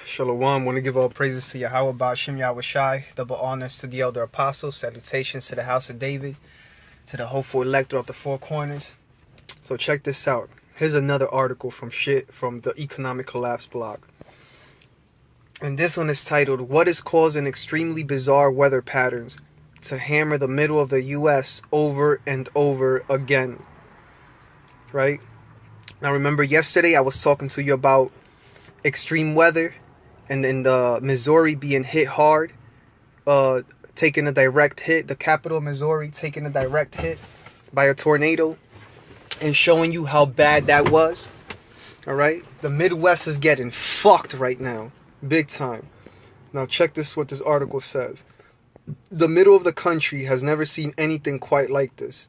Shalom. Want to give all praises to Yahweh Ba'Shem Yahweh Shai. Double honors to the elder apostles. Salutations to the house of David. To the hopeful elector of the four corners. So check this out. Here's another article from the Economic Collapse blog. And this one is titled, What is Causing Extremely Bizarre Weather Patterns to Hammer the Middle of the U.S. Over and Over Again? Right? Now remember, yesterday I was talking to you about extreme weather and then the Missouri being hit hard, taking a direct hit, the capital Missouri taking a direct hit by a tornado, and showing you how bad that was. All right, the Midwest is getting fucked right now, big time. Now check this, what this article says. The middle of the country has never seen anything quite like this.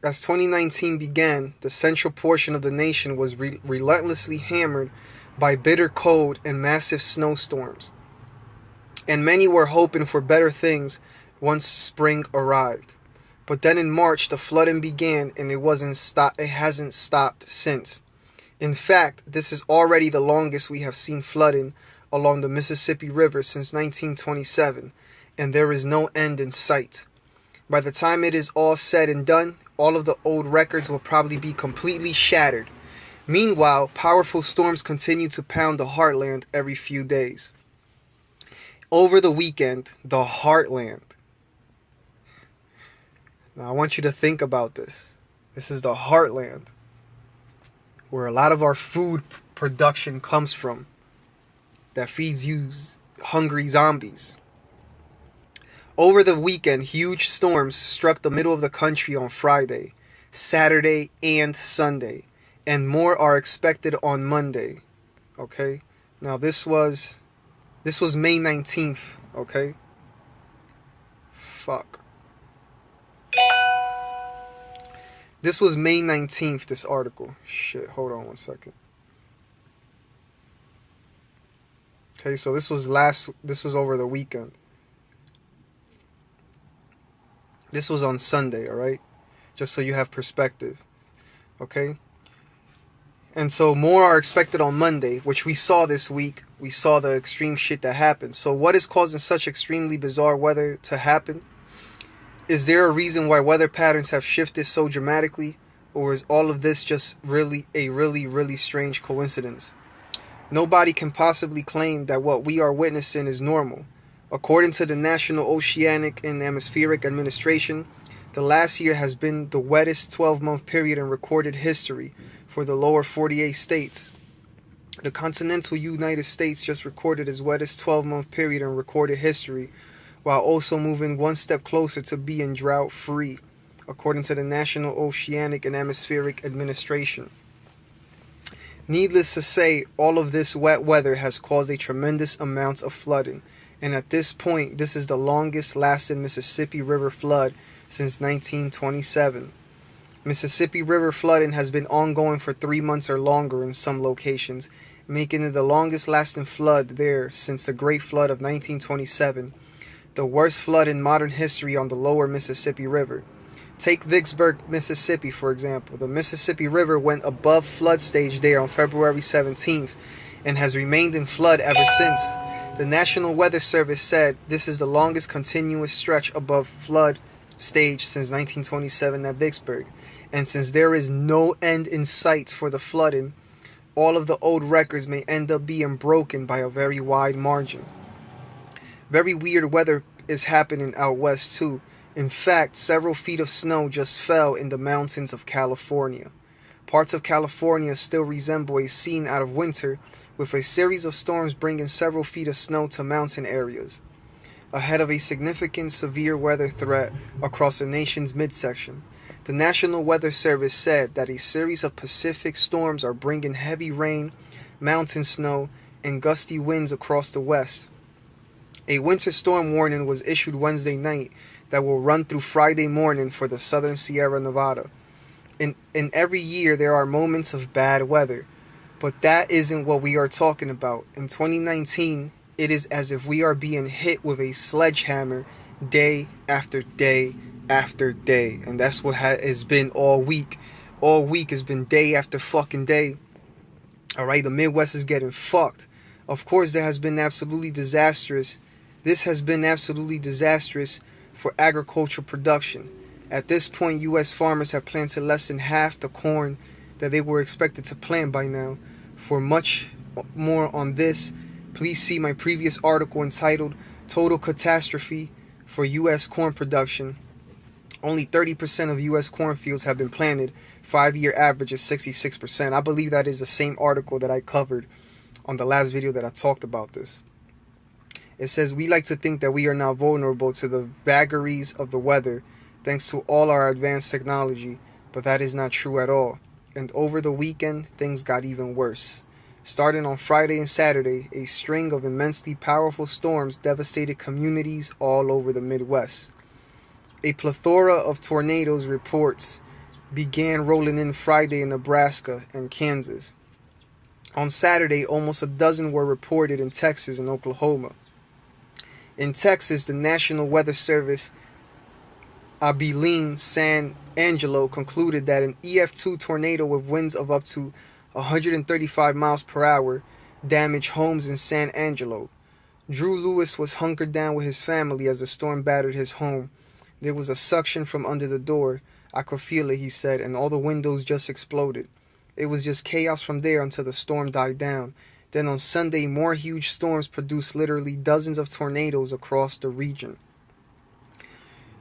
As 2019 began, the central portion of the nation was relentlessly hammered by bitter cold and massive snowstorms. And many were hoping for better things once spring arrived. But then in March, the flooding began, and it hasn't stopped since. In fact, this is already the longest we have seen flooding along the Mississippi River since 1927, and there is no end in sight. By the time it is all said and done, all of the old records will probably be completely shattered. Meanwhile, powerful storms continue to pound the heartland every few days. Over the weekend, the heartland. Now I want you to think about this. This is the heartland, where a lot of our food production comes from, that feeds you hungry zombies. Over the weekend, huge storms struck the middle of the country on Friday, Saturday, and Sunday. And more are expected on Monday. Okay? Now this was May 19th, okay? Fuck. This was May 19th, this article. Shit, hold on one second. Okay, so this was over the weekend. This was on Sunday, alright? Just so you have perspective. Okay? And so more are expected on Monday, which we saw this week. We saw the extreme shit that happened. So what is causing such extremely bizarre weather to happen? Is there a reason why weather patterns have shifted so dramatically? Or is all of this just really strange coincidence? Nobody can possibly claim that what we are witnessing is normal. According to the National Oceanic and Atmospheric Administration, the last year has been the wettest 12-month period in recorded history for the lower 48 states. The continental United States just recorded its wettest 12-month period in recorded history, while also moving one step closer to being drought-free, according to the National Oceanic and Atmospheric Administration. Needless to say, all of this wet weather has caused a tremendous amount of flooding, and at this point, this is the longest-lasting Mississippi River flood since 1927. Mississippi River flooding has been ongoing for 3 months or longer in some locations, making it the longest lasting flood there since the Great Flood of 1927, the worst flood in modern history on the lower Mississippi River. Take Vicksburg, Mississippi, for example. The Mississippi River went above flood stage there on February 17th and has remained in flood ever since. The National Weather Service said this is the longest continuous stretch above flood stage since 1927 at Vicksburg. And since there is no end in sight for the flooding, all of the old records may end up being broken by a very wide margin. Very weird weather is happening out west too. In fact, several feet of snow just fell in the mountains of California. Parts of California still resemble a scene out of winter, with a series of storms bringing several feet of snow to mountain areas, ahead of a significant severe weather threat across the nation's midsection. The National Weather Service said that a series of Pacific storms are bringing heavy rain, mountain snow, and gusty winds across the west. A winter storm warning was issued Wednesday night that will run through Friday morning for the southern Sierra Nevada. In every year there are moments of bad weather, but that isn't what we are talking about. In 2019, it is as if we are being hit with a sledgehammer day after day after day, and that's what has been all week. All week has been day after fucking day. All right, the Midwest is getting fucked. Of course, this has been absolutely disastrous for agricultural production. At this point, U.S. farmers have planted less than half the corn that they were expected to plant by now. For much more on this, please see my previous article entitled Total Catastrophe for U.S. Corn Production. Only 30% of U.S. cornfields have been planted. 5-year average is 66%. I believe that is the same article that I covered on the last video that I talked about this. It says, we like to think that we are now vulnerable to the vagaries of the weather thanks to all our advanced technology, but that is not true at all. And over the weekend, things got even worse. Starting on Friday and Saturday, a string of immensely powerful storms devastated communities all over the Midwest. A plethora of tornadoes reports began rolling in Friday in Nebraska and Kansas. On Saturday, almost a dozen were reported in Texas and Oklahoma. In Texas, the National Weather Service, Abilene San Angelo, concluded that an EF2 tornado with winds of up to 135 miles per hour damaged homes in San Angelo. Drew Lewis was hunkered down with his family as the storm battered his home. There was a suction from under the door. I could feel it, he said, and all the windows just exploded. It was just chaos from there until the storm died down. Then on Sunday, more huge storms produced literally dozens of tornadoes across the region.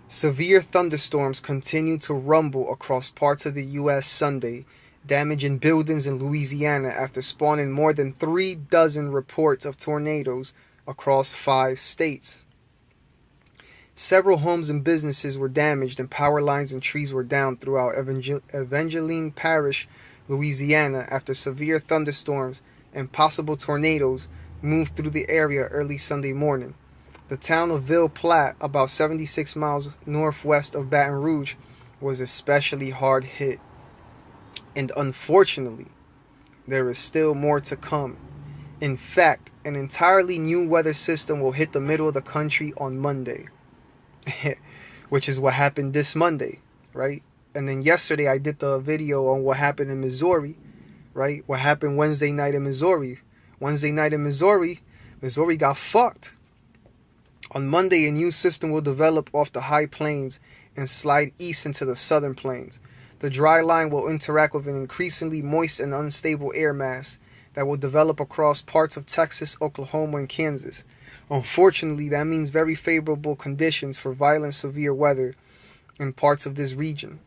Severe thunderstorms continued to rumble across parts of the U.S. Sunday, damaging buildings in Louisiana after spawning more than 36 reports of tornadoes across 5 states. Several homes and businesses were damaged and power lines and trees were down throughout Evangeline Parish, Louisiana, after severe thunderstorms and possible tornadoes moved through the area early Sunday morning. The town of Ville Platte, about 76 miles northwest of Baton Rouge, was especially hard hit. And unfortunately, there is still more to come. In fact, an entirely new weather system will hit the middle of the country on Monday, which is what happened this Monday, right? And then yesterday I did the video on what happened in Missouri, right? What happened Wednesday night in Missouri. Wednesday night in Missouri got fucked. On Monday, a new system will develop off the high plains and slide east into the southern plains. The dry line will interact with an increasingly moist and unstable air mass that will develop across parts of Texas, Oklahoma, and Kansas. Unfortunately, that means very favorable conditions for violent, severe weather in parts of this region.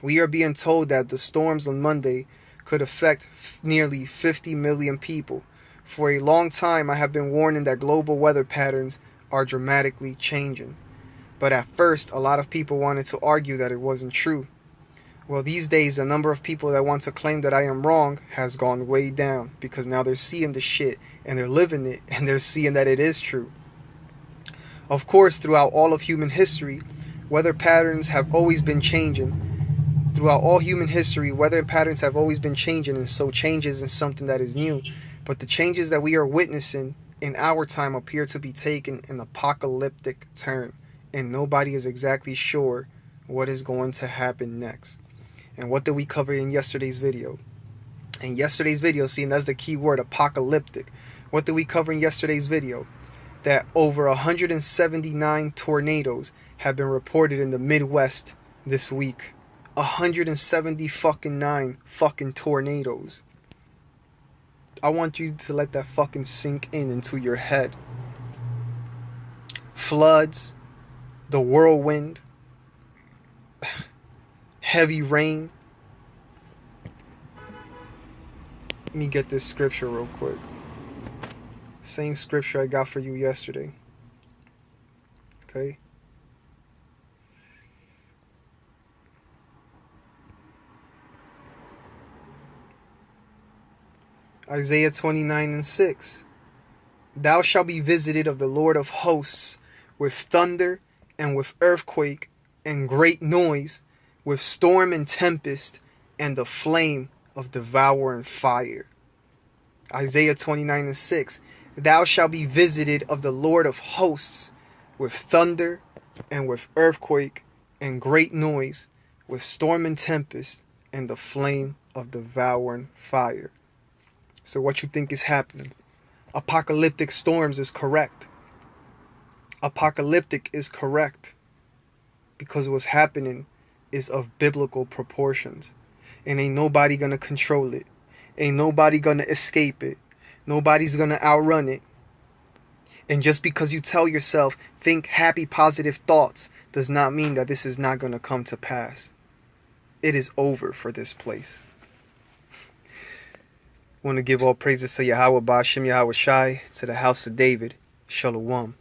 We are being told that the storms on Monday could affect nearly 50 million people. For a long time, I have been warning that global weather patterns are dramatically changing. But at first, a lot of people wanted to argue that it wasn't true. Well, these days, the number of people that want to claim that I am wrong has gone way down, because now they're seeing the shit and they're living it and they're seeing that it is true. Of course, throughout all of human history, weather patterns have always been changing. Throughout all human history, weather patterns have always been changing, and so change isn't something that is new. But the changes that we are witnessing in our time appear to be taking an apocalyptic turn, and nobody is exactly sure what is going to happen next. And what did we cover in yesterday's video? In yesterday's video, see, and that's the key word, apocalyptic. What did we cover in yesterday's video? That over 179 tornadoes have been reported in the Midwest this week. 179 fucking tornadoes. I want you to let that fucking sink into your head. Floods, the whirlwind, heavy rain. Let me get this scripture real quick. Same scripture I got for you yesterday. Okay. Isaiah 29:6. Thou shalt be visited of the Lord of hosts with thunder and with earthquake and great noise, with storm and tempest and the flame of devouring fire. Isaiah 29:6. Thou shalt be visited of the Lord of hosts with thunder and with earthquake and great noise, with storm and tempest and the flame of devouring fire. So what you think is happening? Apocalyptic storms is correct. Apocalyptic is correct. Because what's happening is of biblical proportions. And ain't nobody gonna control it. Ain't nobody gonna escape it. Nobody's gonna outrun it. And just because you tell yourself, think happy, positive thoughts, does not mean that this is not gonna come to pass. It is over for this place. I want to give all praises to Yahweh Ba'ashem Yahweh Shai, to the house of David. Shalom.